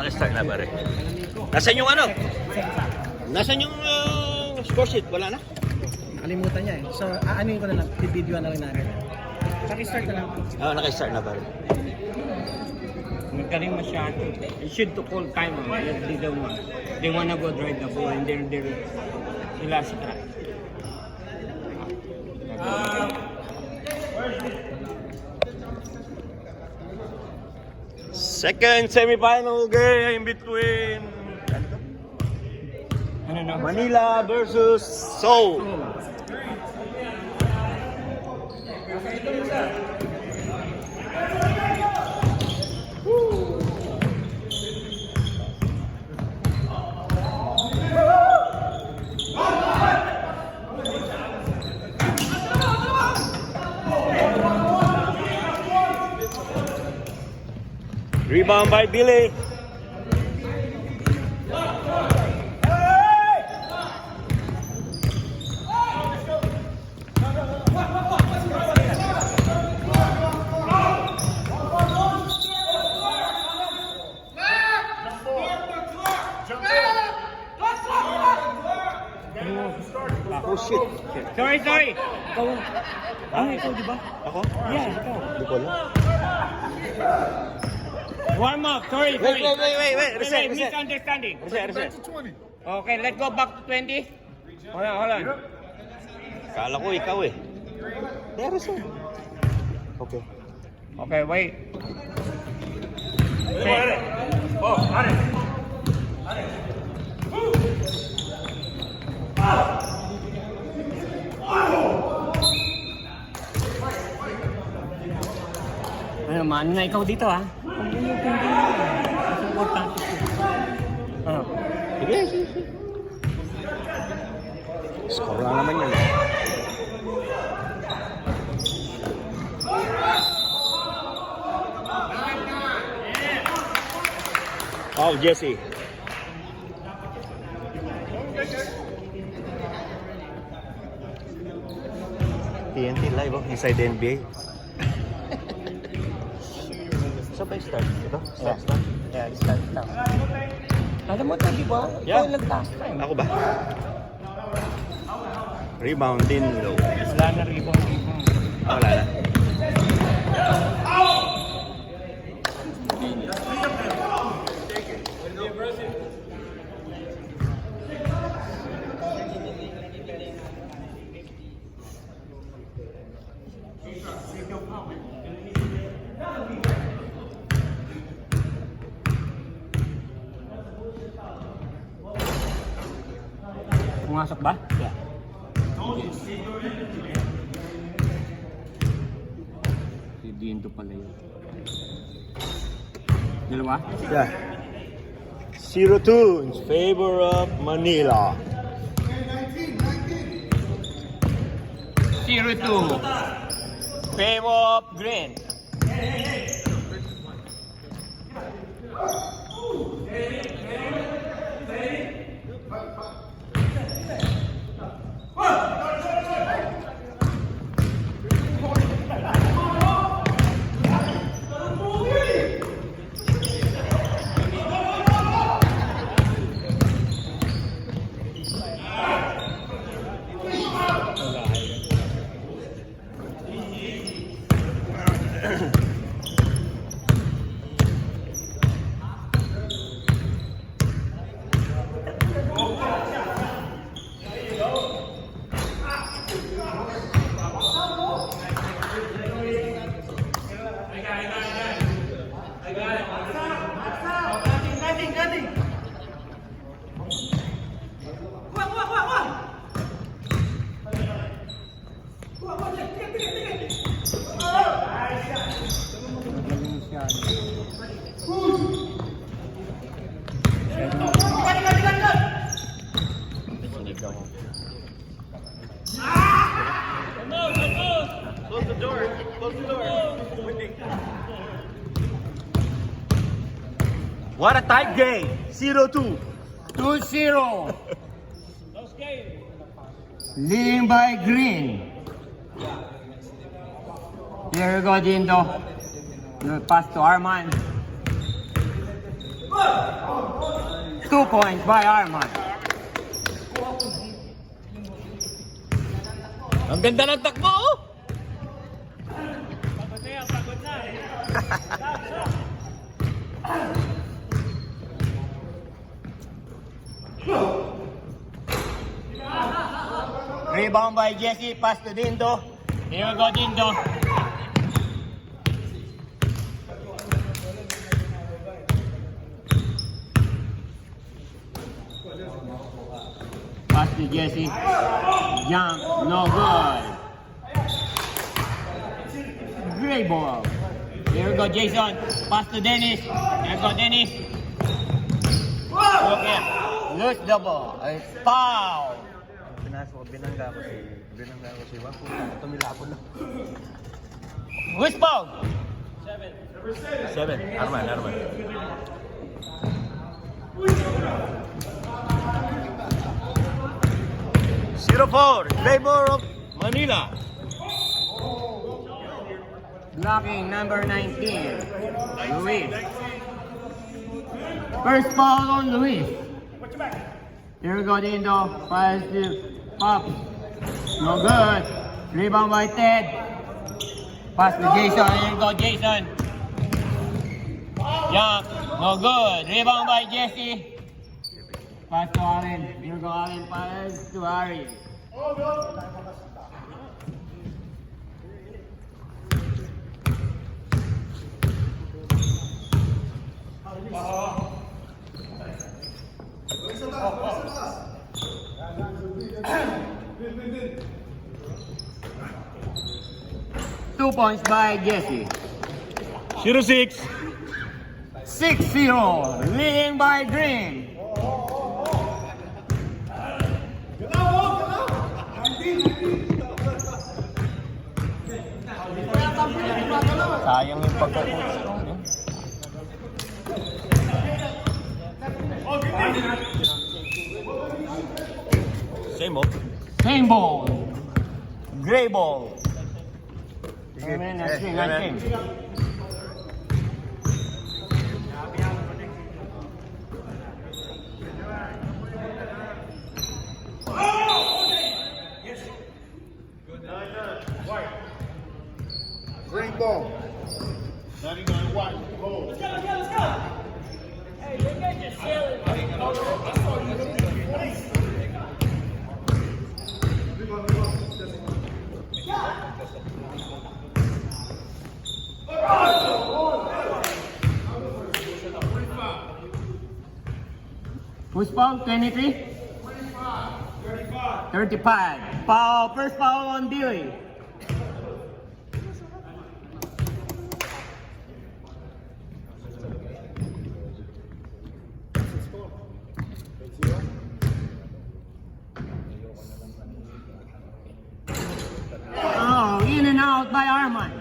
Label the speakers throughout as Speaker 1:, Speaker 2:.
Speaker 1: Naka-start na pare. Nasaan yung ano? Nasaan yung score sheet? Wala na?
Speaker 2: Kalimutan niya eh. So, aanin ko na lang. I-video na rin natin. Naki-start na lang.
Speaker 1: Oo, naka-start na pare.
Speaker 3: Magaling masyado. You should to call time. They wanna go drive the ball and they're sila sa track.
Speaker 1: Second semi-final game between
Speaker 3: Ano na?
Speaker 1: Manila versus Seoul. Rebound by Billy. Oh shit.
Speaker 3: Sorry. Ikaw. Ano ikaw, di ba?
Speaker 1: Ako?
Speaker 3: Yeah, ikaw.
Speaker 1: Hindi ko alam.
Speaker 3: Warm up. Sorry.
Speaker 1: Wait. Reset.
Speaker 3: Misunderstanding.
Speaker 1: Reset.
Speaker 3: Okay, let's go back to 20. Hold on.
Speaker 1: Kala ko ikaw eh. There is one. Okay.
Speaker 3: Okay, wait. Ano naman na ikaw dito ha? Mas importante ito. Ano?
Speaker 1: Sige. Score lang naman yan. Oh, Jesse. TNT live inside the NBA. So ba start? Ito? Start.
Speaker 3: Yeah, start now. Alam mo ito, di ba?
Speaker 1: Yeah.
Speaker 3: Ikaw last time.
Speaker 1: Ako ba? Rebound din low.
Speaker 3: Wala na rebound.
Speaker 1: Wala na.
Speaker 3: Pumasok ba?
Speaker 1: Yeah.
Speaker 3: Si Dindo pala yun. Dalawa?
Speaker 1: Yeah. 0-2 in favor of Manila.
Speaker 3: 0-2. Favor of Green.
Speaker 1: What a tight game. 0-2.
Speaker 3: 2-0. Leading by Green. Here we go, Dindo. Pass to Arman. points by Arman.
Speaker 1: Ang ganda ng takbo, oh!
Speaker 3: Rebound by Jesse, pass to Dindo. Here we go, Dindo. Pass to Jesse. Jump, no good. Great ball. Here we go, Jason. Pass to Dennis. Here we go, Dennis. Okay. Loose the ball. It's foul.
Speaker 1: Binangga ko si Juan. Tumilapon na.
Speaker 3: Who's foul?
Speaker 1: 7. Arman. 0-4 in favor of Manila.
Speaker 3: Blocking number 19, Luis. First foul on Luis. Here we go, Dindo. Pass to Pop. No good. Rebound by Ted. Pass to Jason. Here we go, Jason. Jump. No good. Rebound by Jesse. Pass to Allen. Here we go, Allen. Pass to Harry. Two points by Jesse.
Speaker 1: 0-6.
Speaker 3: 6-0, leading by Green.
Speaker 1: Sayang yung pagka-coach. Same, oh.
Speaker 3: Same ball. Gray ball. Nice game.
Speaker 4: Green ball. 99 white. Hold. Let's go. Hey, you guys just silly.
Speaker 3: Who's foul? 23? 35. Foul. First foul on Billy. Oh, in and out by Arman.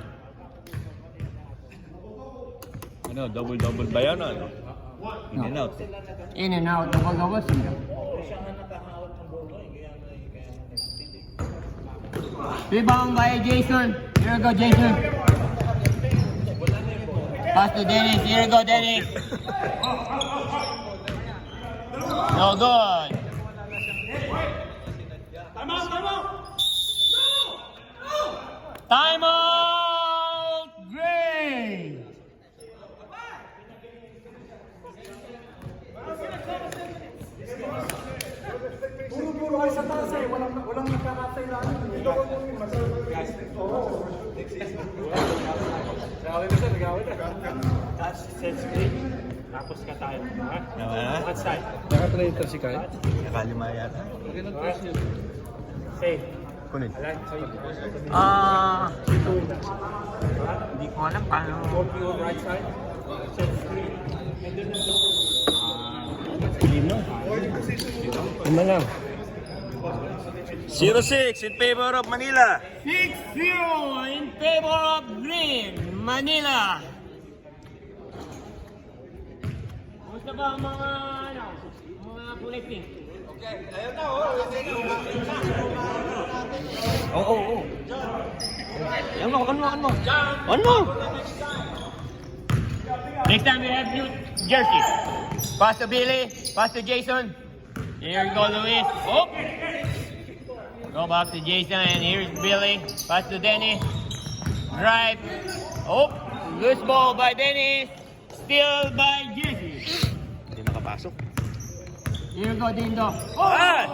Speaker 1: Ano, double ba yan, ano? In and out.
Speaker 3: In and out. Double sila. Rebound by Jason. Here we go, Jason. Pass to Dennis. Here we go, Dennis. No good. Timeout! Gray!
Speaker 2: Puro kayo sa taas eh. Walang nagkakatailangan. Ito ko yung guys. Oo. Gawin na. Touch, set screen. Tapos ka tayo.
Speaker 1: Naman,
Speaker 2: What side? Naka-trader si Kyle?
Speaker 1: Nakalima yata.
Speaker 2: Say.
Speaker 1: Kunin.
Speaker 3: Hindi ko alam paano.
Speaker 2: Go to your right side. Set screen.
Speaker 3: Lima lang.
Speaker 1: 0-6 in favor of Manila.
Speaker 3: 6-0 in favor of Green, Manila. Gusto ba ang mga kulay pink?
Speaker 1: Oo. Yan mo. On mo.
Speaker 3: Next time we have new jersey. Pass to Billy. Pass to Jason. Here we go, Luis. Oh! Go back to Jason, and here's Billy. Pass to Dennis. Drive. Oh! Loose ball by Dennis. Steal by Jesse.
Speaker 1: Hindi makapasok.
Speaker 3: Here we go, Dindo. Oh!
Speaker 1: Ah!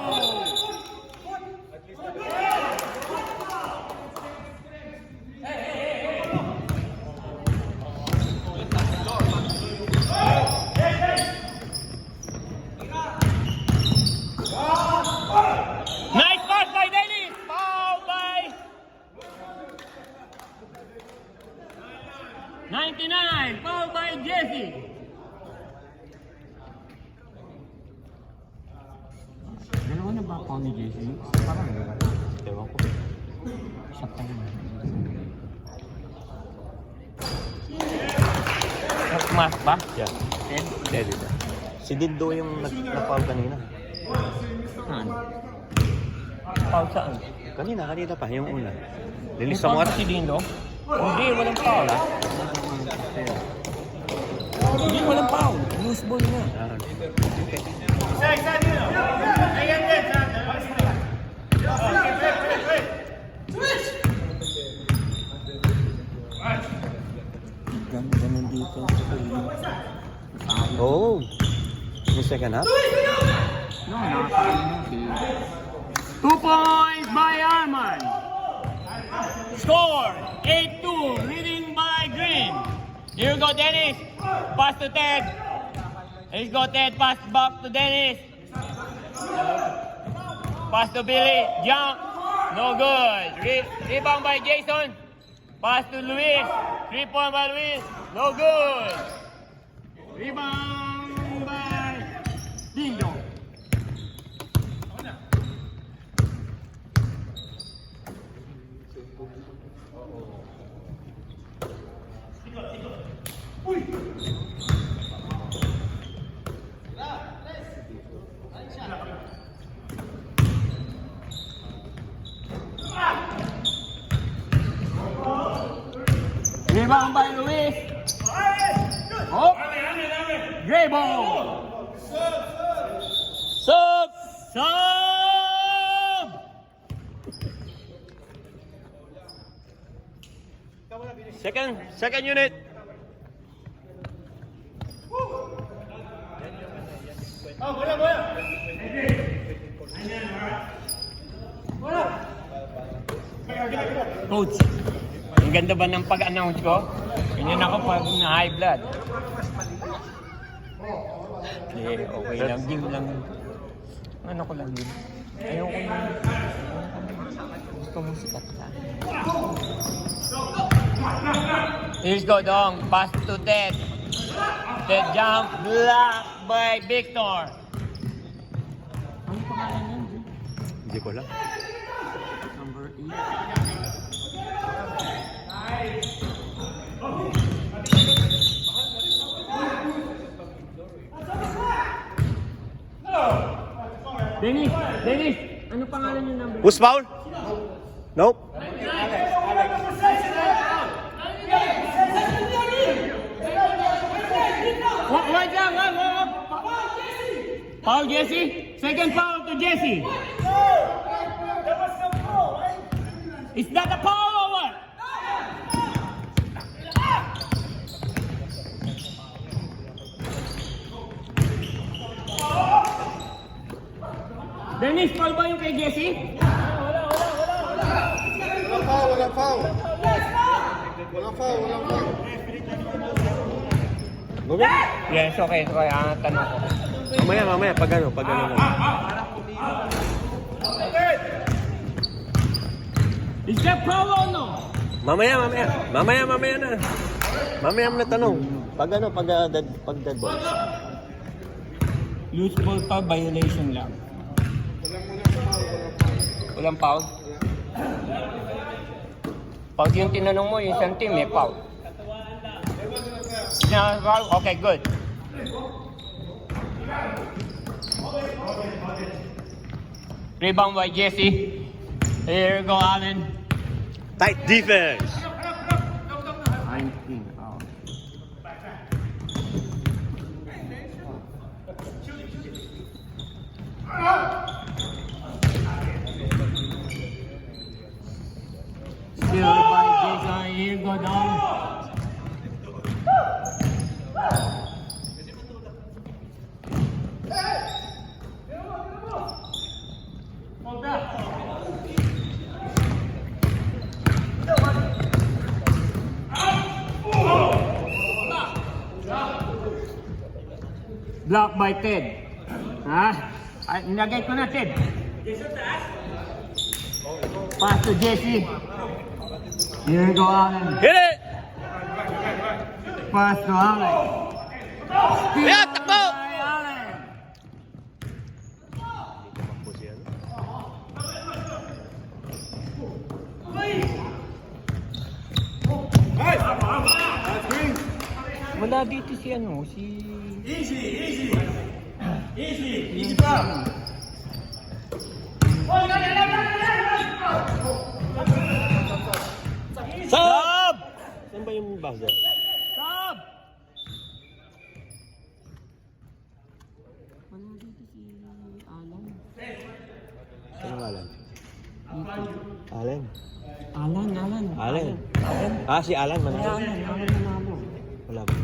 Speaker 3: Nice pass by Dennis. Foul by 99. Foul by Jesse. Dalawa na ba foul ni Jesse? Parang
Speaker 1: Ewan ko.
Speaker 3: siya pa rin. Mas ba?
Speaker 1: Yeah.
Speaker 3: Ted?
Speaker 1: Dead ito. Si Dindo yung na-foul kanina.
Speaker 3: Saan? Foul saan?
Speaker 1: Kanina pa, yung una. Linis sa mga...
Speaker 3: Si Dindo? Hindi, walang foul ah. Hindi, walang foul. Loose ball na. Ganda ng dito.
Speaker 1: Oh! Yung second half?
Speaker 3: No, nakakaano si... 2 points by Arman. Score 8-2, leading by Green. Here we go, Dennis. Pass to Ted. Here we go, Ted. Pass back to Dennis. Pass to Billy. Jump. No good. Rebound by Jason. Pass to Luis. 3-point by Luis. No good. Rebound by Dindo. Rebound by Luis. Oh! Gray ball. Sub! Sub!
Speaker 1: Second unit.
Speaker 3: Coach, ang ganda ba ng pag-announce ko? Ganyan ako pag na-high blood. Hindi, okay lang. Game lang. Ano ko lang yun? Ayoko na. Gusto mo sikat ka. Here's go, Dong. Pass to Ted. Ted jump. Blocked by Victor. Ano pangalan yan?
Speaker 1: Hindi ko alam.
Speaker 3: Number 8. Dennis, ano pangalan yung number?
Speaker 1: Who's foul? Nope.
Speaker 3: What? Foul Jesse? Second foul to Jesse. Is that a foul or what? Dennis, foul ba yung kay Jesse?
Speaker 4: Walang foul.
Speaker 3: Yes, okay. So, ang tanong ko.
Speaker 1: Mamaya, pag ano lang.
Speaker 3: Is that foul or no?
Speaker 1: Mamaya na. Mamaya mo na tanong. Pag dead ball.
Speaker 3: Loose ball pa, violation lang. Walang foul? Pag yung tinanong mo, yung isang team, may foul. Foul? Okay, good. Rebound by Jesse. Here we go, Allen.
Speaker 1: Tight defense.
Speaker 3: 19 out. Block by Ted. Ha? Ay, nilagay ko na, Ted. Pass to Jesse. Here we go, Allen.
Speaker 1: Hit it!
Speaker 3: Pass to Allen.
Speaker 1: Yeah, takbo!
Speaker 3: By Allen. Wala dito si ano, si...
Speaker 2: Easy pa!
Speaker 1: Stop! Saan ba yung buzzer?
Speaker 3: Stop!
Speaker 1: Saan yung Alan? Alan?
Speaker 3: Alan.
Speaker 1: Alan? Ah, si Alan manalo?
Speaker 3: Alan nanalo.
Speaker 1: Wala ba?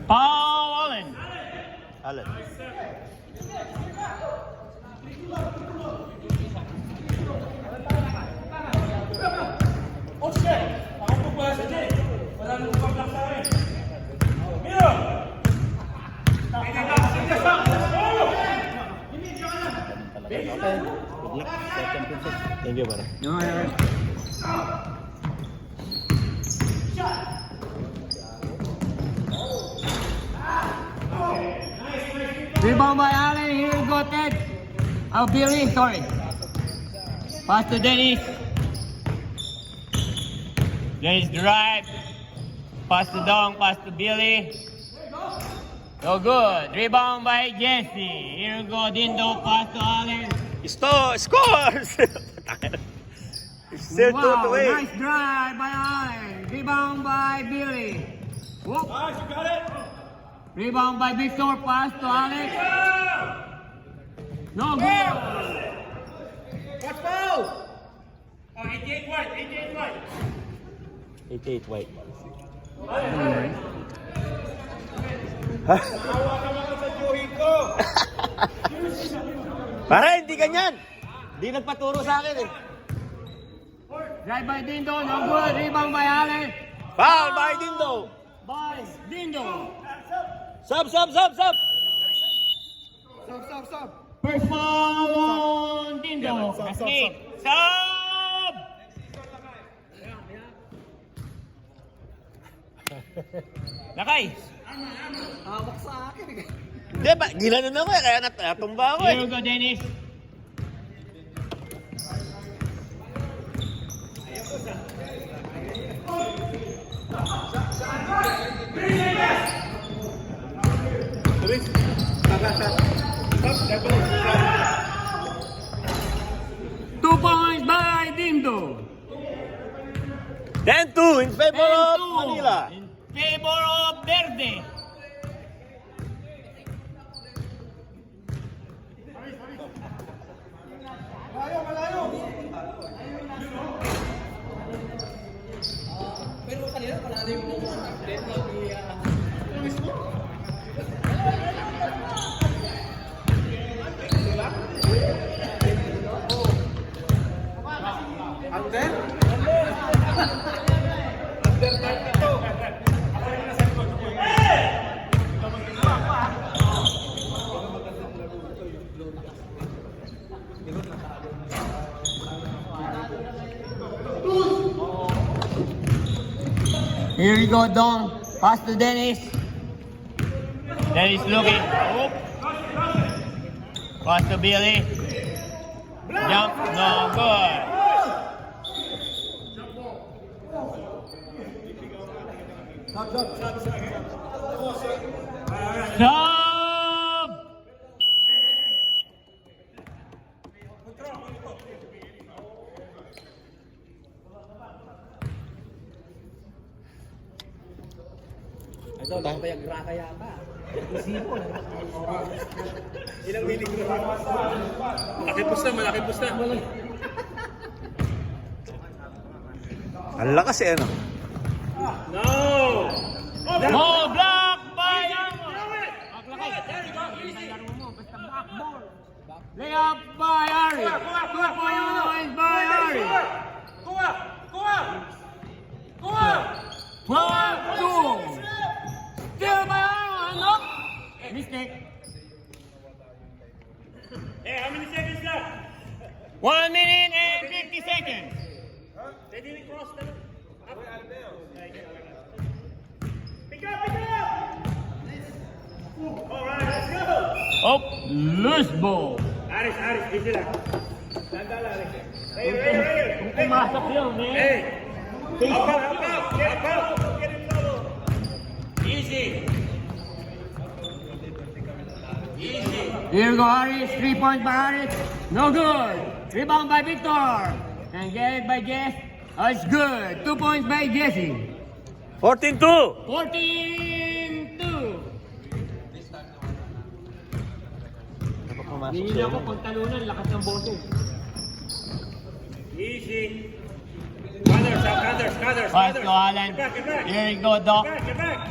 Speaker 3: Paul Allen.
Speaker 1: Alan.
Speaker 2: Oh shit! Ako pa sa Jay! Wala nang pag-block sa akin. Mira!
Speaker 1: Good luck sa championship. Thank you, pare.
Speaker 3: No, Rebound by Allen. Here we go, Ted. Oh, Billy, sorry. Pass to Dennis. Dennis drive. Pass to Dong. Pass to Billy. So good. Rebound by Jesse. Here we go, Dindo. Pass to Allen.
Speaker 1: Scores! Still
Speaker 3: Wow,
Speaker 1: 2-8.
Speaker 3: nice drive by Allen. Rebound by Billy. Whoop.
Speaker 2: Nice, you got it!
Speaker 3: Rebound by Victor. Pass to Alex. No good.
Speaker 2: Watch foul! Oh, 88 white, 88 white.
Speaker 1: 88 white.
Speaker 2: Tawa ka mga sa Joey ko!
Speaker 1: Pare, hindi ganyan! Hindi nagpaturo sa akin eh.
Speaker 3: Drive by Dindo. No good. Rebound by Allen.
Speaker 1: Foul by Dindo!
Speaker 3: By Dindo.
Speaker 1: Sub!
Speaker 2: Stop!
Speaker 3: First foul on Dindo. That's it. Sub! Lakay.
Speaker 2: Hawak sa akin eh.
Speaker 1: Hindi ba? Gilanon ako eh, kaya natumba ako eh.
Speaker 3: Here we go, Dennis. Two points by Dindo.
Speaker 1: 10-2 in favor of
Speaker 3: 10-2
Speaker 1: Manila.
Speaker 3: in favor of Verde. Here we go, Dong. Pass to Dennis. Dennis looking. Oop. Pass to Billy. Jump. No good. Stop!
Speaker 1: Ito,
Speaker 2: Payagra ka yata. Isipo. Ilang miligram? Malaki pusta.
Speaker 1: ang lakas eh, ano?
Speaker 3: No, block by Layup by Ari. 2 points by Ari. 12-2. Still by Ari. No. Mistake.
Speaker 1: Hey, how many seconds left?
Speaker 3: 1 minute and 50 seconds.
Speaker 1: They didn't cross the... Pick up! Alright, let's go!
Speaker 3: Oh, loose ball.
Speaker 1: Aris, easy lang. Hey.
Speaker 3: Pumasok yun, man.
Speaker 1: Hey! Up out! Get in trouble! Easy!
Speaker 3: Here go Aris, 3 points by Aris. No good. Rebound by Victor. And get it by Jess. Oh, it's good. 2 points by Jesse.
Speaker 1: 14-2!
Speaker 3: 14-2. Hindi ako pag talunan, lakas ng boses.
Speaker 1: Easy! Cutters!
Speaker 3: Pass to Alan.
Speaker 1: Get back!
Speaker 3: Here you go, Doc.
Speaker 1: Get back!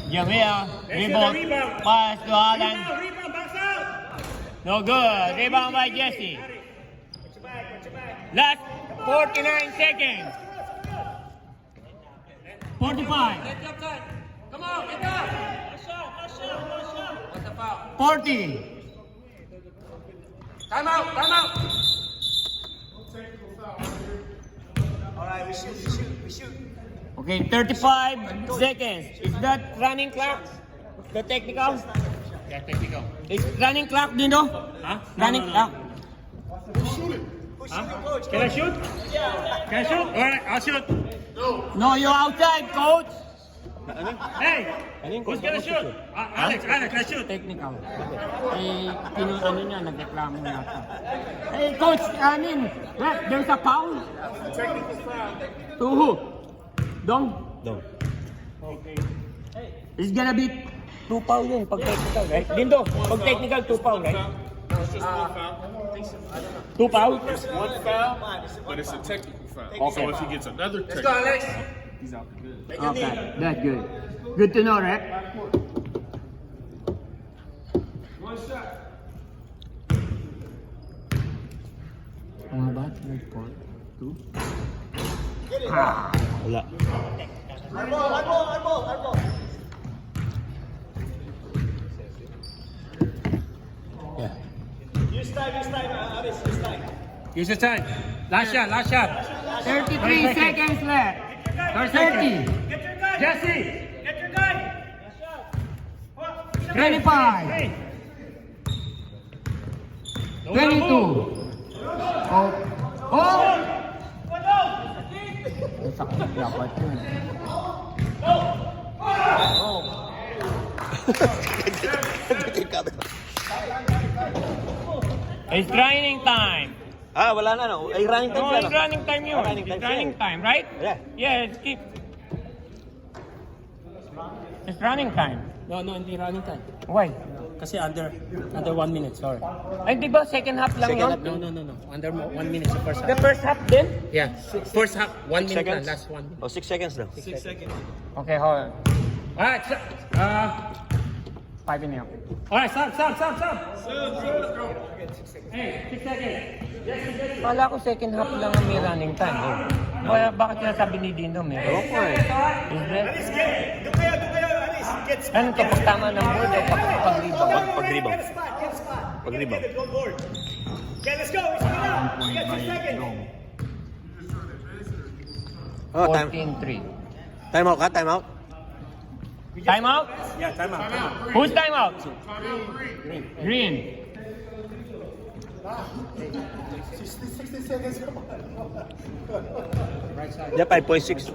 Speaker 3: Jamil. Rebound. Pass to Alan.
Speaker 1: Rebound, bounce out!
Speaker 3: No good. Rebound by Jesse. Last 49 seconds. 45.
Speaker 1: Come on, get up! Last shot! What's the foul?
Speaker 3: 40.
Speaker 1: Time out!
Speaker 2: Alright, we shoot.
Speaker 3: Okay, 35 seconds. Is that running clock? The technical?
Speaker 1: Yeah, technical.
Speaker 3: Is running clock, Dino?
Speaker 1: Huh?
Speaker 3: Running clock.
Speaker 1: Can I shoot? Can I shoot? Alright, I'll shoot.
Speaker 3: No, you're outside, coach.
Speaker 1: Hey! Who's gonna shoot? Alex, let's shoot.
Speaker 3: Technical. Eh, ano niya, nagreklamo na ito. Hey, coach, there's a foul? To who? Dong?
Speaker 1: Dong.
Speaker 3: It's gonna be 2 foul yun, pag technical, right? Lindo, pag technical, 2 foul, right? 2 foul?
Speaker 4: It's one foul, but it's a technical foul.
Speaker 3: Okay.
Speaker 4: So if he gets another
Speaker 1: Let's go,
Speaker 4: technical,
Speaker 1: Alex!
Speaker 4: he's out for good.
Speaker 3: Okay, that's good. Good to know, right? Mga ba? 4, 2.
Speaker 1: Wala. Yeah. Use your time. Last shot.
Speaker 3: 33 seconds left. 30.
Speaker 1: Jesse!
Speaker 3: 25.
Speaker 1: Hey!
Speaker 3: 22. Oh. Oh! Ang sakit dapat yun. It's training time.
Speaker 1: Ah, wala na, no? Ay, running time
Speaker 3: No,
Speaker 1: siya,
Speaker 3: it's
Speaker 1: no?
Speaker 3: running time yun.
Speaker 1: Running time
Speaker 3: It's running
Speaker 1: siya.
Speaker 3: time, right?
Speaker 1: Yeah.
Speaker 3: Yeah, skip. It's running time.
Speaker 5: No, hindi running time.
Speaker 3: Why?
Speaker 5: Kasi under 1 minute, sorry.
Speaker 3: Ay, di ba second half lang yun?
Speaker 5: No. Under 1 minute sa first
Speaker 3: The
Speaker 5: half.
Speaker 3: first half din?
Speaker 5: Yeah, first half, 1 minute
Speaker 1: seconds?
Speaker 5: lang, last 1 minute.
Speaker 1: Oh, 6 seconds lang.
Speaker 3: Okay, hold on.
Speaker 1: Alright,
Speaker 3: 5 and a half.
Speaker 1: alright, stop. Hey, 6 seconds.
Speaker 3: Kala ko second half lang ang may running time. Kaya bakit sinasabi ni Dino may?
Speaker 1: Okay.
Speaker 3: Is that? Ano to? Pag tama ng board o pag-rebound?
Speaker 1: Pag-rebound. Pag-rebound.
Speaker 2: Okay, let's go.
Speaker 1: Oh, time
Speaker 3: 14-3.
Speaker 1: out ka, time out.
Speaker 3: Time out?
Speaker 1: Yeah, time out.
Speaker 3: Who's time out? Green.
Speaker 2: 60 seconds.
Speaker 1: Yeah, 5.6.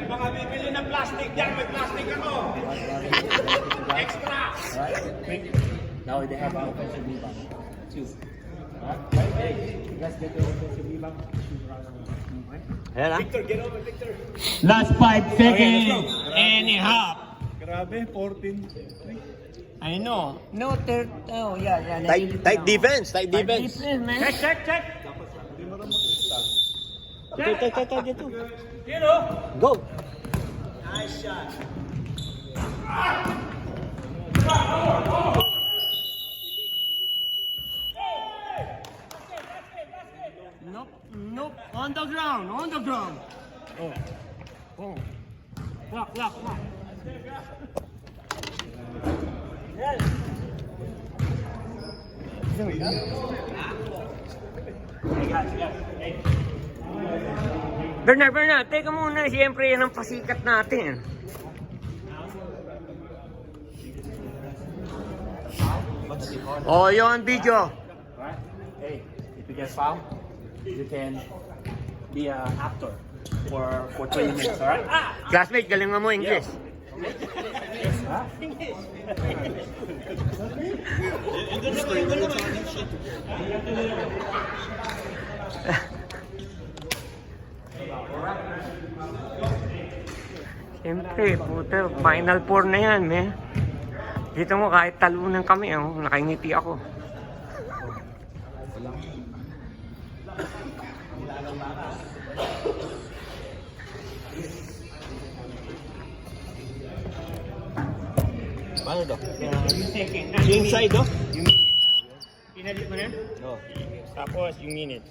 Speaker 2: Mga bibili ng plastic dyan, may plastic ako. Extra.
Speaker 5: Now they have offensive rebound. 2. Let's get the offensive rebound.
Speaker 1: Ayan, ah.
Speaker 2: Victor, get over, Victor.
Speaker 3: Last 5 seconds and a half.
Speaker 2: Grabe, 14.
Speaker 3: I know. No, third. Oh, yeah.
Speaker 1: Tight defense, tight defense.
Speaker 3: Man.
Speaker 1: Check. Ito, dito. Go.
Speaker 3: Nope. On the ground. Oh. Lock. Bernard, teka muna. Siyempre, yan ang pasikat natin. Oh, yun, video.
Speaker 5: Right? Hey, if you get fouled, you can be an actor for 3 minutes, alright?
Speaker 3: Classmate, galing mo English. Siyempre, puto, Final Four na yan, man. Dito mo, kahit talunan kami, nakaingiti ako.
Speaker 1: Paano daw?
Speaker 3: Yung second.
Speaker 1: Yung side, oh?
Speaker 3: Yung minute. Pinalit mo na?
Speaker 1: No.
Speaker 3: Tapos yung minute.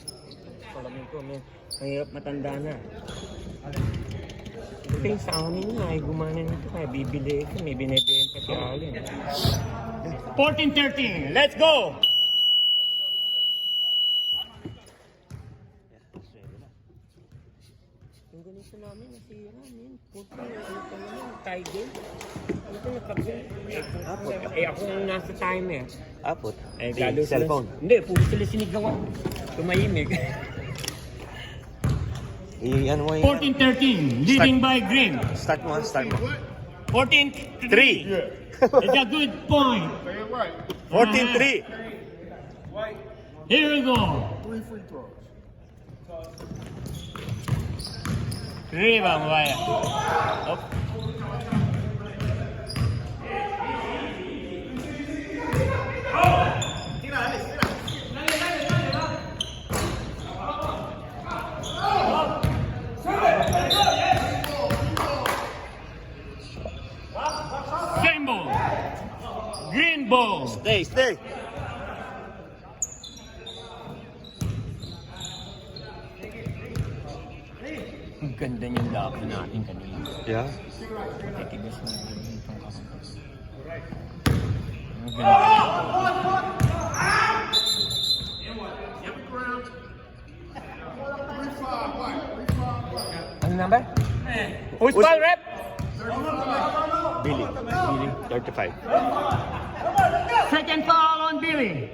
Speaker 3: Salamin ko, man. Ang hirap matanda na. Ito yung sa amin na, ay gumana nito. Kaya bibili ito, may binibenta si Alin. 14-13, let's go! Yung ganito namin, nasira namin. Puto, ano pa naman, tiger. Ano pa napagin? Ako yung nasa timer.
Speaker 1: Apot.
Speaker 3: Lalo sila-
Speaker 1: Cellphone.
Speaker 3: Hindi, puro sila sinigawan. Tumahimik.
Speaker 1: Ano mo
Speaker 3: 14-13, leading by Green.
Speaker 1: Start mo.
Speaker 3: 14-3.
Speaker 4: Yeah.
Speaker 3: It's a good point.
Speaker 4: Say it right.
Speaker 1: 14-3.
Speaker 3: Here we go.
Speaker 4: 3 free throws.
Speaker 3: Rebound, vaya. Up. Same ball. Green ball.
Speaker 1: Stay.
Speaker 3: Ang ganda niyang laban natin kanina.
Speaker 1: Yeah.
Speaker 3: Titigas na natin itong kakampas. Ang ganda. Ano number? Who's ball rep?
Speaker 1: Billy. 35.
Speaker 3: Second foul on Billy.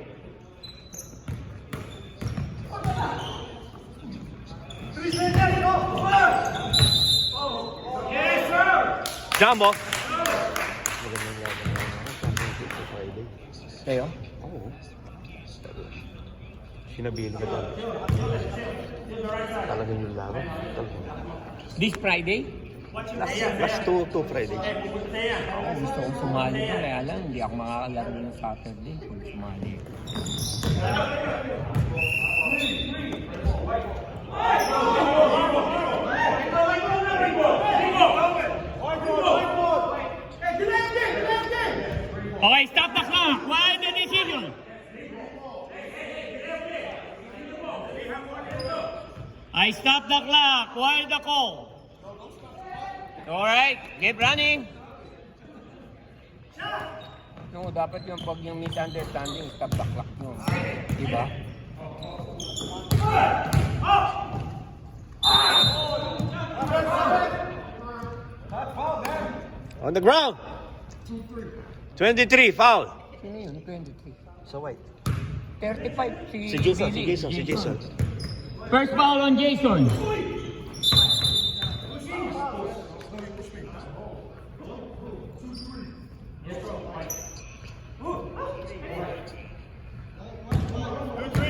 Speaker 1: Jumbo.
Speaker 3: Kayo?
Speaker 1: Oo. Sinabili ka doon. Talagang yung laban.
Speaker 3: This Friday?
Speaker 1: Last two Friday.
Speaker 3: Ako gusto kong sumali ko, kaya lang hindi ako makakalaro ng Saturday kung sumali. Okay, stop the clock. Why the decision? I stop the clock. Why the call? Alright, keep running. No, dapat yung pag yung misunderstanding, stop the clock nyo. Diba?
Speaker 1: On the ground. 23, foul.
Speaker 3: Sino yun? 23.
Speaker 1: So white.
Speaker 3: 35
Speaker 1: Si Jason.
Speaker 3: First foul on Jason.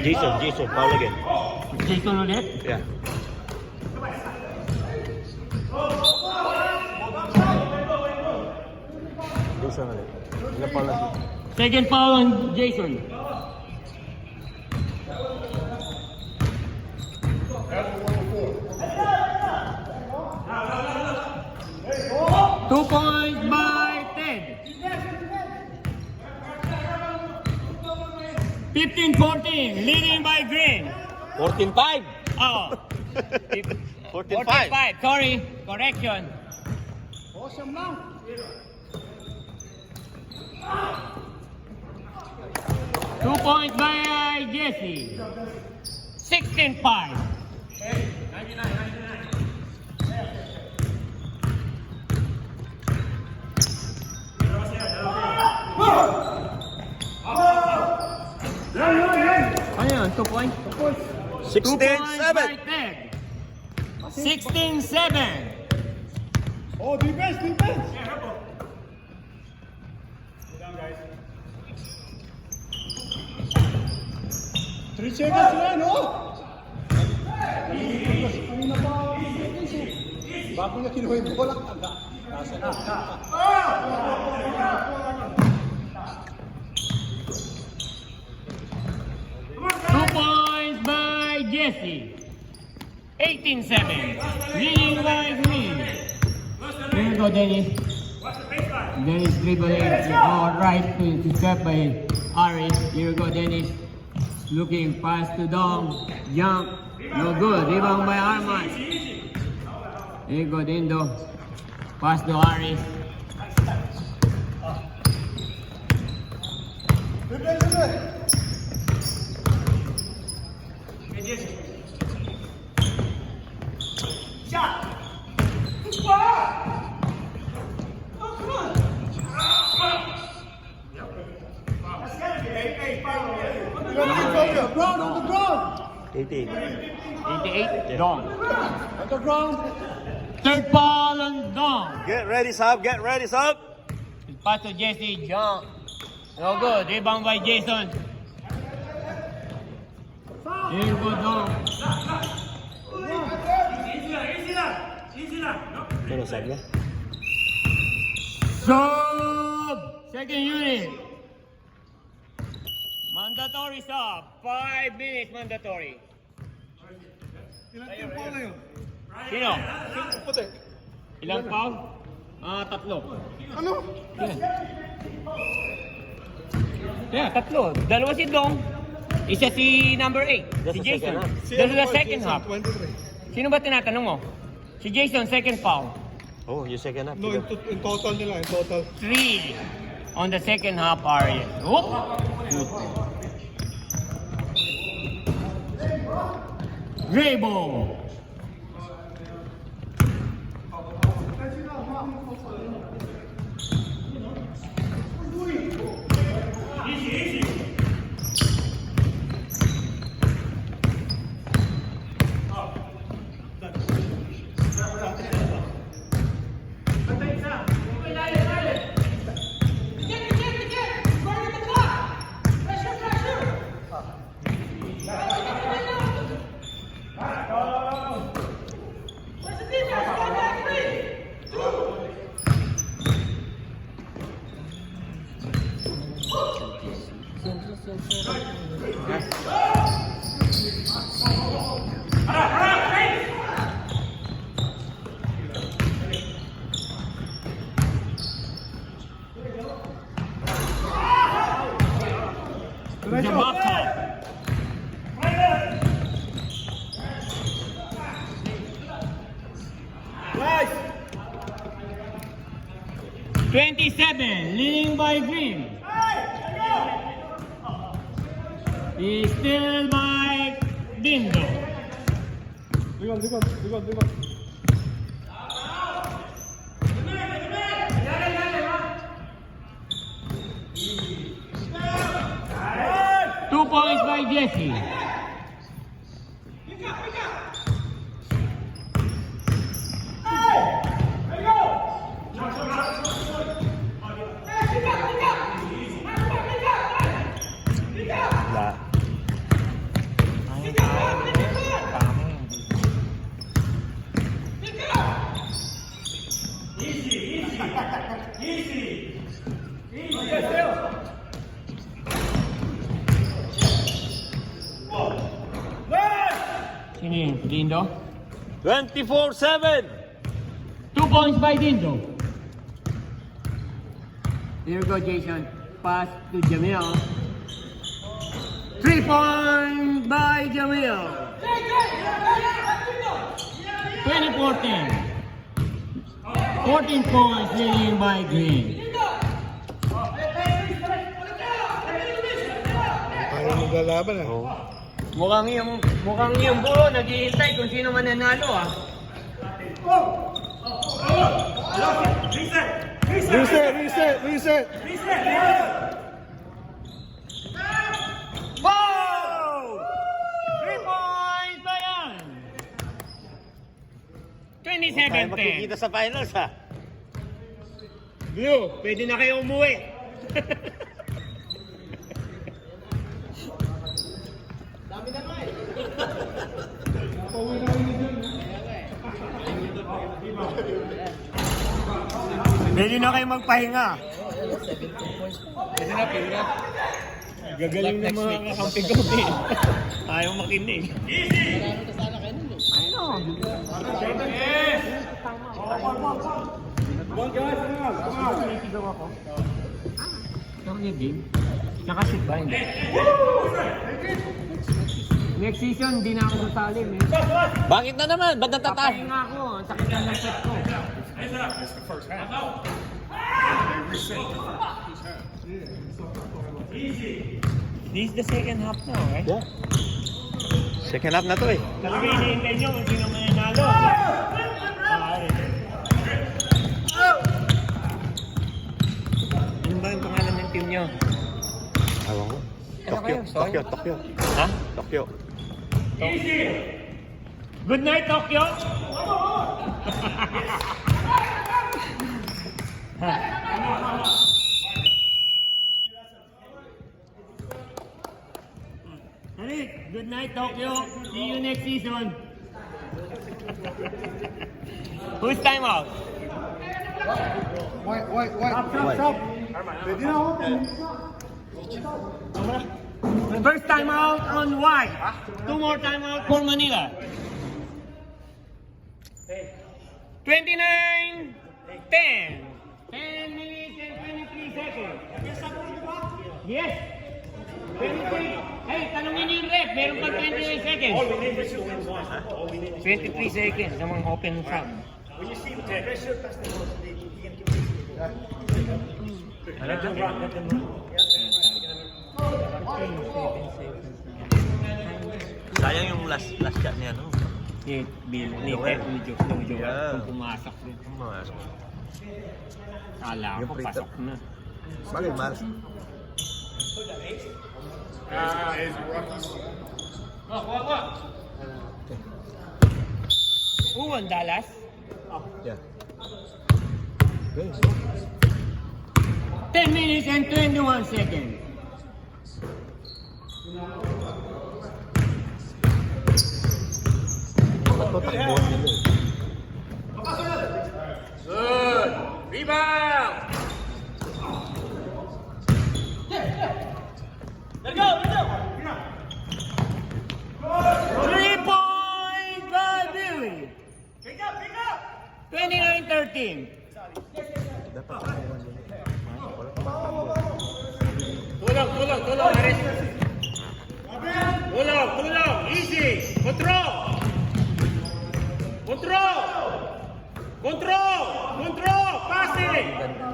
Speaker 1: Jason, foul again.
Speaker 3: Jason ulit.
Speaker 1: Yeah. Jason ulit. Ilan foul na?
Speaker 3: Second foul on Jason. 2 points by Ted. 15-14, leading by Green.
Speaker 1: 14-5.
Speaker 3: Oh,
Speaker 1: 14-5.
Speaker 3: 45. Sorry, correction.
Speaker 2: Awesome lang.
Speaker 3: 2 points by Jesse. 16-5. Ano yun? 2 points? 2 points by
Speaker 1: 16-7.
Speaker 3: Ted. 16-7.
Speaker 2: Oh, defense, defense. 3 seconds na, no? Kanina pa, bago niya kinuha yung bola, nasa na.
Speaker 3: 2 points by Jesse. 18-7. Leading by Green. Here you go, Dennis. Dennis dribbling. All right to step by Ari. Here you go, Dennis. Looking pass to Dong. Jump. No good. Rebound by Arman. Here you go, Dindo. Pass to Ari.
Speaker 2: Ground, on the ground.
Speaker 1: 18.
Speaker 3: 88. Dong.
Speaker 2: On the ground.
Speaker 3: Third ball on Dong.
Speaker 1: Get ready, Sab. Get ready, Sab.
Speaker 3: Pass to Jesse. Jump. No good. Rebound by Jason. Here you go, Dong.
Speaker 1: Ano sabi niya?
Speaker 3: Sub! Second unit. Mandatory sub. 5 minutes mandatory.
Speaker 2: Ilang tempo na yun?
Speaker 3: Sino?
Speaker 2: Puti.
Speaker 3: Ilang foul? Tatlo.
Speaker 2: Ano?
Speaker 3: Yeah, tatlo. Dalawa si Dong. Isa si number 8.
Speaker 1: That's
Speaker 3: Si
Speaker 1: the second
Speaker 3: Jason.
Speaker 1: half.
Speaker 3: That's the second half.
Speaker 2: 23.
Speaker 3: Sino ba tinatanong mo? Si Jason, second foul.
Speaker 1: Oh, yung second half.
Speaker 2: No, in total nila, in total.
Speaker 3: 3 on the second half area. Whoop! Grable. The box top. 27, leading by Green. He's still by Dindo.
Speaker 2: Ligon.
Speaker 3: 2 points by Jesse.
Speaker 1: Wala.
Speaker 3: Sino yun? Dindo?
Speaker 1: 24-7.
Speaker 3: 2 points by Dindo. Here you go, Jason. Pass to Jamil. 3-point by Jamil. 20-14. 14 points leading by Green.
Speaker 2: Ayaw maglalaban ah.
Speaker 3: Mukhang yung buo naghihintay kung sino mananalo ah.
Speaker 2: Reset!
Speaker 3: Wow! 3 points ba yan? 27-10.
Speaker 1: Tayo makikita sa finals ha.
Speaker 3: Blue, pwede na kayo umuwi. Pwede na kayo magpahinga. Pwede na. Gagaling ng mga kakamping ko. Ayaw makinig. Nakasit ba? Hindi. Next season, hindi na ako sasali.
Speaker 1: Bakit na naman? Ba't natataas?
Speaker 3: Papahinga ako. Ang sakit ng set ko. This is the second half now, right?
Speaker 1: Yeah. Second half na to eh.
Speaker 3: Talaga iniintay nyo kung sino mananalo. Ano ba yung pangalan ng team nyo?
Speaker 1: Alam ko.
Speaker 3: Ano kayo? Sorry?
Speaker 1: Tokyo.
Speaker 3: Ha?
Speaker 1: Tokyo.
Speaker 3: Good night, Tokyo! Harik, good night, Tokyo. See you next season. Who's time out?
Speaker 2: Stop. Pwede na ako.
Speaker 3: First time out on white. 2 more time out for Manila. 29-10. 10 minutes and 23 seconds. Yes. 23. Hey, tanongin niyo yung rep. Meron pa 29 seconds. 23 seconds sa mga open sub.
Speaker 1: Sayang yung last shot niya, no?
Speaker 3: Ni Bill, ni Ted, ni Joe,
Speaker 1: Yeah.
Speaker 3: kung pumasok din.
Speaker 1: Pumasok.
Speaker 3: Kala
Speaker 1: Yung
Speaker 3: ko,
Speaker 1: free
Speaker 3: pasok
Speaker 1: throw.
Speaker 3: na.
Speaker 1: Bakit, Mars?
Speaker 3: Ang Dallas.
Speaker 1: Yeah.
Speaker 3: 10 minutes and 21 seconds. Good. Rebound. Let's go. 3 points by Billy. Pick up. 29-13. Tulong, Aris. Tulong. Easy. Control. Passing.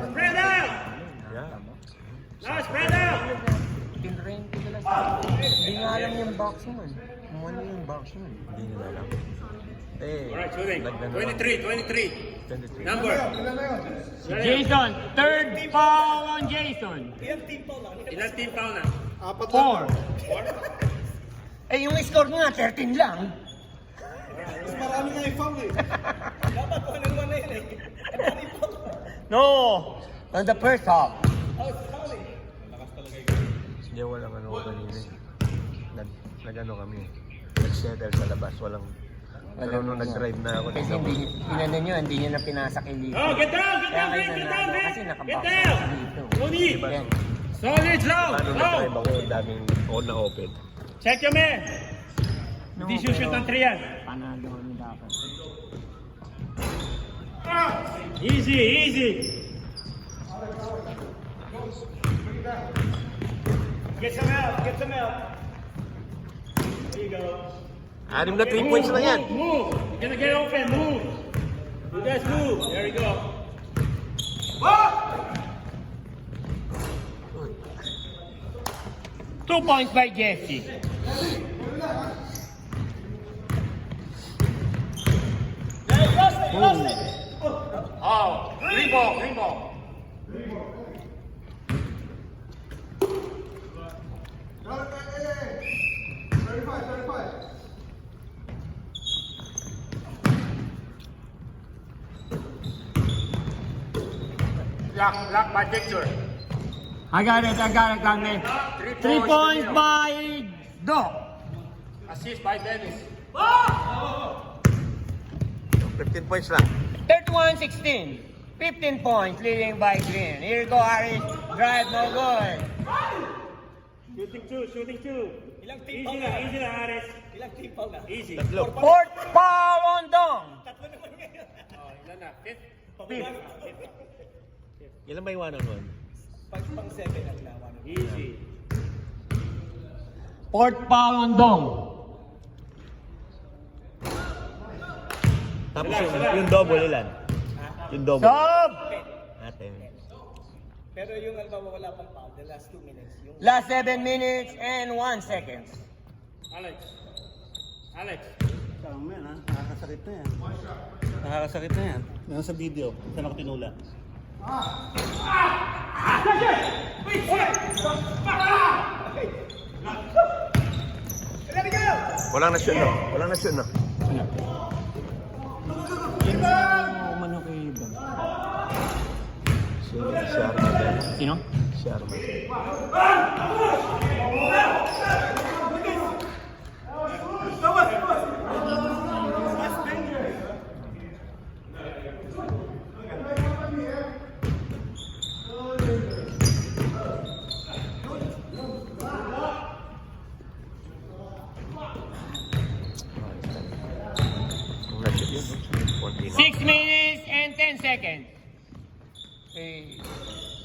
Speaker 3: Spread out. Now spread out.
Speaker 6: Tinrain ko sila. Hindi nga alam yung boxing man. Kung ano yung boxing man.
Speaker 1: Hindi nila alam. Eh,
Speaker 5: Alright, shooting.
Speaker 1: nagdano
Speaker 5: 23.
Speaker 1: 23.
Speaker 5: Number.
Speaker 3: Jason, third foul on Jason.
Speaker 5: Ilang team foul na?
Speaker 3: 4.
Speaker 6: Eh, yung score mo nga, 13 lang.
Speaker 2: Mas marami nga yung foul eh. Dapat 1-1 na yun eh.
Speaker 6: No! On the first half.
Speaker 1: Hindi, walang ano ko kanina eh. Nag-ano kami. Nag-settle sa labas. Walang... Pero nung nag-drive na ako,
Speaker 6: Kasi hindi nyo na pinasak yung dito.
Speaker 5: Oh, get down,
Speaker 6: Kaya kayo
Speaker 5: get
Speaker 6: nanalo
Speaker 5: down,
Speaker 6: kasi
Speaker 5: get
Speaker 6: nakabox
Speaker 5: down.
Speaker 6: dito.
Speaker 5: Tony,
Speaker 6: Yan.
Speaker 5: solid zone.
Speaker 1: paano nag-drive ako, daming all na open.
Speaker 5: Check your man. Hindi shoot ng 3 yan.
Speaker 3: Panalo kami dapat.
Speaker 5: Easy.
Speaker 2: Get some help, get some help. There you go.
Speaker 1: 6 na 3 points lang yan.
Speaker 5: Move. You're gonna get open. Move. You guys move. There you go.
Speaker 3: 2 points by Jesse.
Speaker 5: Oh, green ball, green ball. Block by Victor.
Speaker 3: I got it, Conley. 3 points by Doc.
Speaker 5: Assist by Dennis.
Speaker 1: 15 points lang.
Speaker 3: 31-16. 15 points leading by Green. Here go Harris. Drive, no good.
Speaker 5: Shooting two. Easy na, Ares.
Speaker 2: Ilang team foul na?
Speaker 5: Easy.
Speaker 3: Fourth foul on Dong.
Speaker 2: Tatlo naman ngayon.
Speaker 5: Oh, ilan na? Fifth.
Speaker 1: Ilan ba yung one-on-one?
Speaker 2: Pang 7 ang lawan.
Speaker 5: Easy.
Speaker 3: Fourth foul on Dong.
Speaker 1: Tapos yung double ilan? Yung double.
Speaker 3: Stop!
Speaker 1: Natin.
Speaker 2: Pero yung alba wala pang foul, the last 2 minutes. Yung
Speaker 3: Last 7 minutes and 1 second.
Speaker 5: Alex.
Speaker 4: Tama yan ha, nakakasakit na yan. Nakakasakit na yan. Yan sa video, saan ako tinula.
Speaker 1: Walang na-shoot, no? Walang na-shoot, no?
Speaker 3: Umano kay Dong.
Speaker 1: Si Arma.
Speaker 3: Sino?
Speaker 1: Si Arma. Ang na-shoot yun, no?
Speaker 3: 6 minutes and 10 seconds. Okay.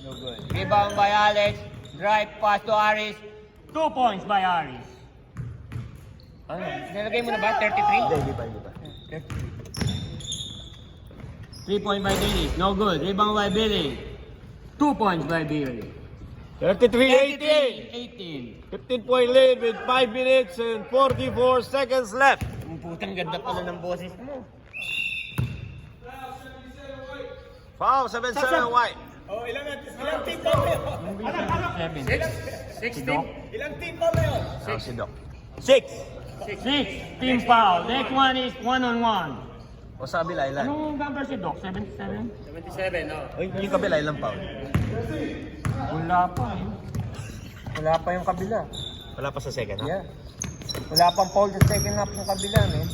Speaker 3: No good. Rebound by Alex. Drive pass to Aris. 2 points by Aris. Ano? Nilagay mo na ba? 33?
Speaker 1: Hindi pa.
Speaker 3: 3 points by Billy. No good. Rebound by Billy. 2 points by Billy.
Speaker 1: 33-18.
Speaker 3: 18.
Speaker 1: 15-point lead with 5 minutes and 44 seconds left.
Speaker 3: Ang putang ganda pala ng boses mo.
Speaker 1: Foul, 7-7 white.
Speaker 2: Oh, ilang team foul na yun?
Speaker 3: 16.
Speaker 2: Ilang team foul na yun?
Speaker 1: Ah, si Doc.
Speaker 3: 6. Team foul. Next one is 1-on-1.
Speaker 1: O sa kabila, ilan?
Speaker 3: Anong number si Doc? 77?
Speaker 5: 77, no?
Speaker 1: O yung kabila, ilang foul?
Speaker 3: Wala pa eh. Wala pa yung kabila.
Speaker 1: Wala pa sa second, ha?
Speaker 3: Yeah. Wala pang foul sa second half yung kabila, man.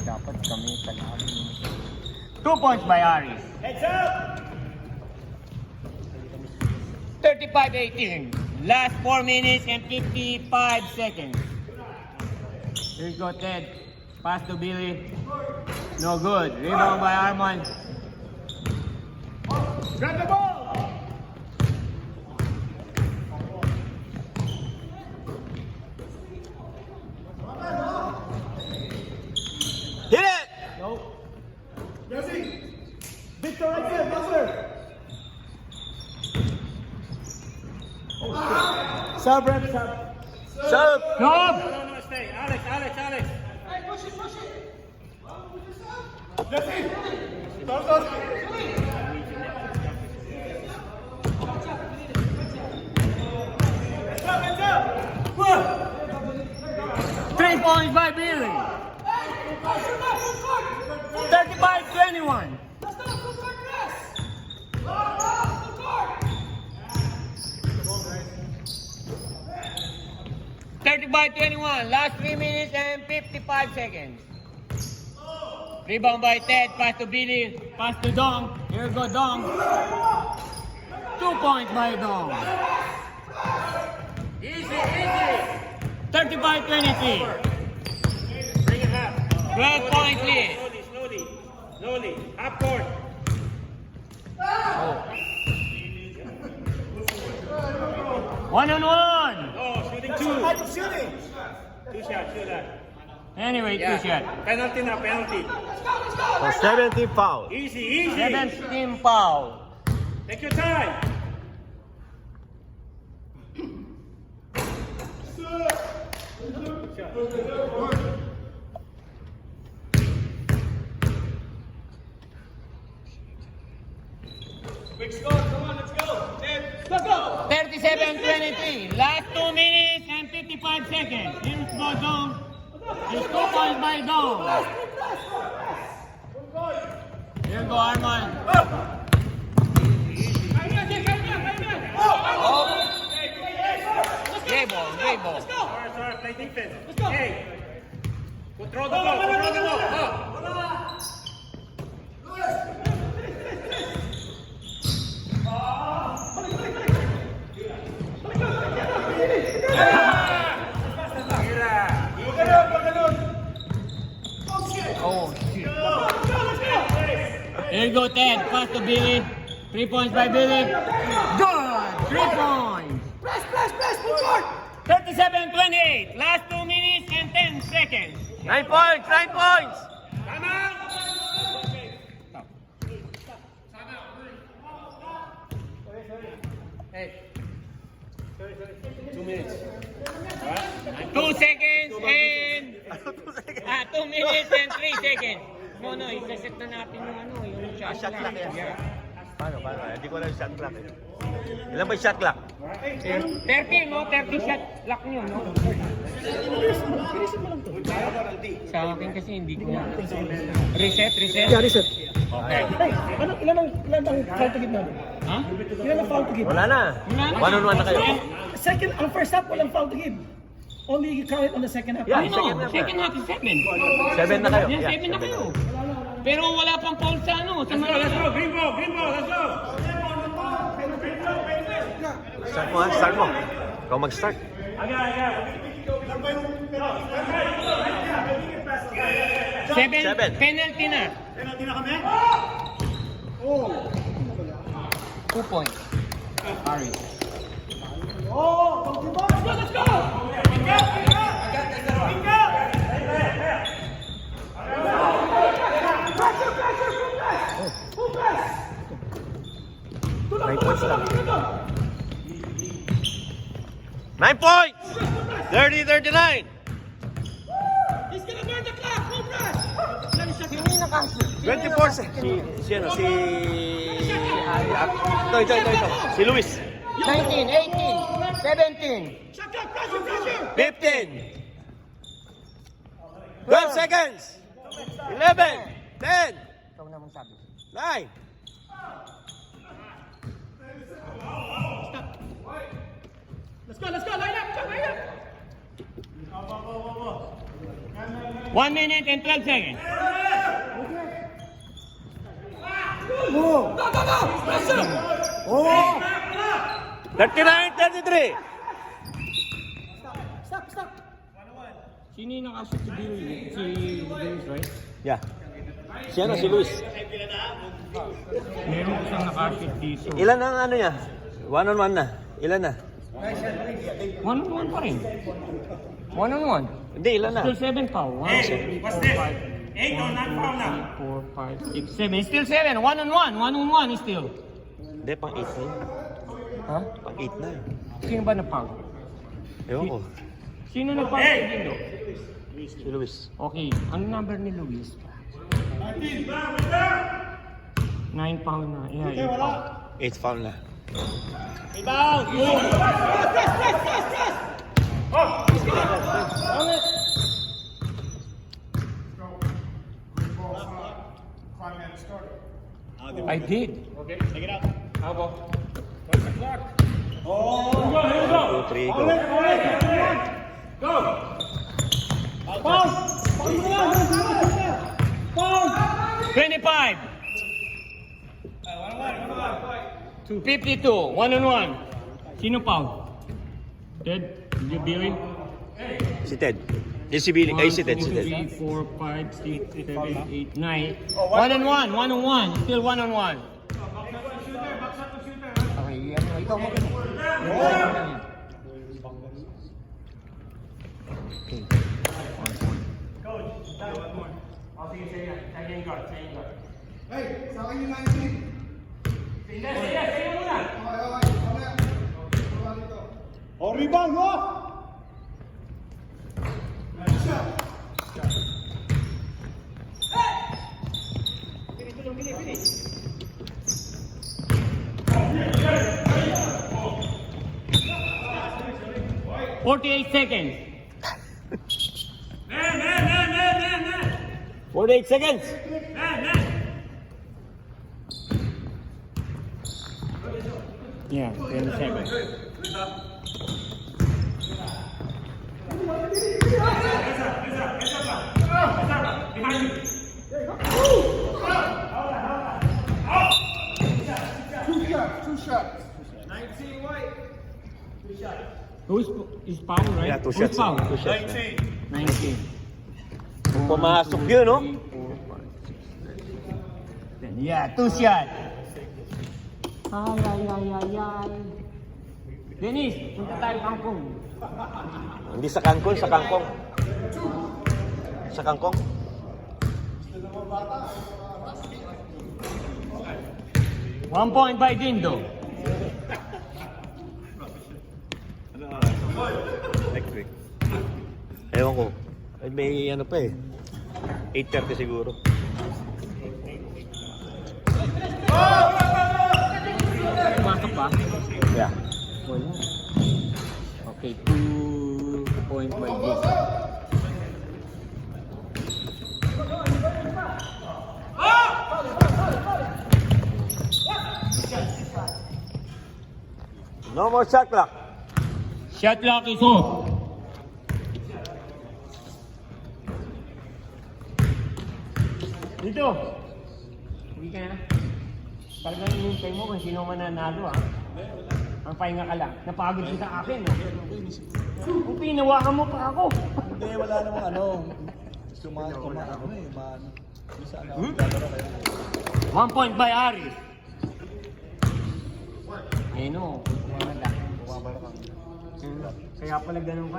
Speaker 3: Dapat kami palagi. 2 points by Aris.
Speaker 2: Heads up!
Speaker 3: 35-18. Last 4 minutes and 55 seconds. Here you go, Ted. Pass to Billy. No good. Rebound by Armand.
Speaker 2: Grab the ball!
Speaker 1: Hit it!
Speaker 2: Victor right there, Butler! Sub, rep, sub.
Speaker 1: Sub!
Speaker 3: Stop!
Speaker 5: No, stay. Alex.
Speaker 2: Hands up!
Speaker 3: 3 points by Billy. 35-21. By 21, last 3 minutes and 55 seconds. Rebound by Ted, pass to Billy, pass to Dong. Here go Dong. 2 points by Dong.
Speaker 5: Easy.
Speaker 3: 35-23.
Speaker 5: Bring it up.
Speaker 3: 12 points lead.
Speaker 5: Slowly. Half court.
Speaker 3: One on one.
Speaker 5: Oh, shooting two.
Speaker 2: Type of shooting.
Speaker 5: Two shots, shoot that.
Speaker 3: Anyway, two shot.
Speaker 5: Penalty na, penalty.
Speaker 1: So 17 foul.
Speaker 5: Easy, easy.
Speaker 3: 17 foul.
Speaker 5: Take your time.
Speaker 2: Quick score, come on, let's go. Let's go.
Speaker 3: 37-23. Last 2 minutes and 55 seconds. Here goes Dome. It's 2 points by Dome. Here go Armand. Great ball, great ball.
Speaker 5: Sorry, play defense. Hey, control the ball, control the ball.
Speaker 3: Oh, shit. Here you go, Ted. Pass to Billy. 3 points by Billy. Good! 3 points.
Speaker 2: Press, full court.
Speaker 3: 37-28. Last 2 minutes and 10 seconds.
Speaker 1: 9 points, 9 points.
Speaker 5: Time out.
Speaker 3: Hey.
Speaker 5: 2 minutes.
Speaker 3: 2 seconds and... 2 minutes and 3 seconds. No, isaset na natin yung ano, yung shot
Speaker 1: clock yan.
Speaker 3: Yeah.
Speaker 1: Paano? Hindi ko alam yung shot clock eh. Ilan ba yung shot clock?
Speaker 3: 30, no? 30 shot lock nyo, no? Sa akin kasi hindi ko na. Reset?
Speaker 2: Yeah, reset.
Speaker 3: Okay.
Speaker 2: Hey, ilan ang foul to give namin?
Speaker 3: Ha?
Speaker 2: Ilan ang foul to give?
Speaker 1: Wala na.
Speaker 3: Wala na.
Speaker 1: 1-on-1 na kayo.
Speaker 2: Ang first half, walang foul to give. Only you count it on the second half.
Speaker 1: Yeah.
Speaker 3: Ano? Second half is 7.
Speaker 1: 7 na kayo.
Speaker 3: Yeah, 7 na kayo. Pero wala pang foul sa ano. Sa
Speaker 5: Let's go, green ball, let's go.
Speaker 1: Start mo ha, start mo. Ikaw mag-start.
Speaker 3: Seven. Penalty na.
Speaker 5: Penalty na kami?
Speaker 3: 2 points. Sorry.
Speaker 2: Let's go!
Speaker 1: Nine points lang. 9 points! 30-39.
Speaker 2: He's gonna burn the clock! Full press!
Speaker 1: 24 si ano, si... Ito. Si Luis.
Speaker 3: 19, 18, 17.
Speaker 2: Shot clock, pressure!
Speaker 1: 15. 12 seconds. 11. 10.
Speaker 3: Ikaw na mong sabi.
Speaker 1: 9.
Speaker 2: Let's go! Line up!
Speaker 3: 1 minute and 12 seconds.
Speaker 2: Go! Pressure!
Speaker 1: 39-33.
Speaker 2: Stop!
Speaker 3: Sino yung nakashoot si Billy? Si Billy, right?
Speaker 1: Yeah. Si ano, si Luis.
Speaker 3: Meron isang nakashoot dito.
Speaker 1: Ilan ang ano niya? 1-on-1 na. Ilan na?
Speaker 3: 1-on-1 pa rin. 1-on-1.
Speaker 1: Hindi, ilan na?
Speaker 3: Still 7 pa. 1, 2, 3, 4, 5,
Speaker 5: 8 or 9 foul na.
Speaker 3: 4, 5, 6, 7. It's still 7. 1-on-1. 1-on-1 is still.
Speaker 1: Hindi, pang 8 na yun.
Speaker 3: Ha?
Speaker 1: Pang 8 na yun.
Speaker 3: Sino ba na-foul?
Speaker 1: Ewan ko.
Speaker 3: Sino na-foul sa Dindo?
Speaker 1: Si Luis.
Speaker 3: Okay. Ano number ni Luis? 9 foul na. Yeah, 8 foul.
Speaker 1: 8 foul na.
Speaker 5: Rebound!
Speaker 3: I did.
Speaker 5: Okay, take it out. How about?
Speaker 1: 2, 3, go.
Speaker 5: Go!
Speaker 3: 25. 52. 1-on-1. Sino foul? Ted? Did you Billy?
Speaker 1: Si Ted. Si Billy. Ay, si Ted.
Speaker 3: 3, 4, 5, 6, 7, 8, 9. 1-on-1. 1-on-1. Still 1-on-1.
Speaker 2: ikaw mo.
Speaker 3: Oh, sige, sige. Second guard, second guard.
Speaker 2: Hey, sa akin yung 19.
Speaker 3: Sige, sige, sige muna.
Speaker 2: Okay, mamaya.
Speaker 4: Oh, rebound, no?
Speaker 3: Finish. 48 seconds.
Speaker 1: 48 seconds!
Speaker 3: Yeah, 10 seconds.
Speaker 2: Two shots.
Speaker 3: Who's is foul, right?
Speaker 1: Yeah, two
Speaker 3: Who's
Speaker 1: shots.
Speaker 3: foul? 19.
Speaker 1: Pumasok yun, no?
Speaker 3: Yeah, 2 shots. Ay, ay, ay, ay, ay. Dennis, punta tayo Kangkong.
Speaker 1: Hindi sa Cancun, sa Kangkong. Sa Kangkong.
Speaker 3: One point by Dindo.
Speaker 1: Next week. Ewan ko. Ay, may ano pa eh. 8:30 siguro.
Speaker 3: Pumasok ba?
Speaker 1: Yeah.
Speaker 3: Wala. Okay, 2 point by Jason.
Speaker 1: No more shot clock.
Speaker 3: Shot clock is off. Dito. Hindi ka na. Talagang inintay mo kung sino man nanalo, ha? Ang pahinga ka lang. Napagod ka sa akin, no? Kung pinawakan mo pa ako.
Speaker 2: Hindi, wala namang ano. Ano eh, man. Bisa na.
Speaker 3: 1 point by Aris. Eh, no. Kumamanda. Kaya pala ganun ka.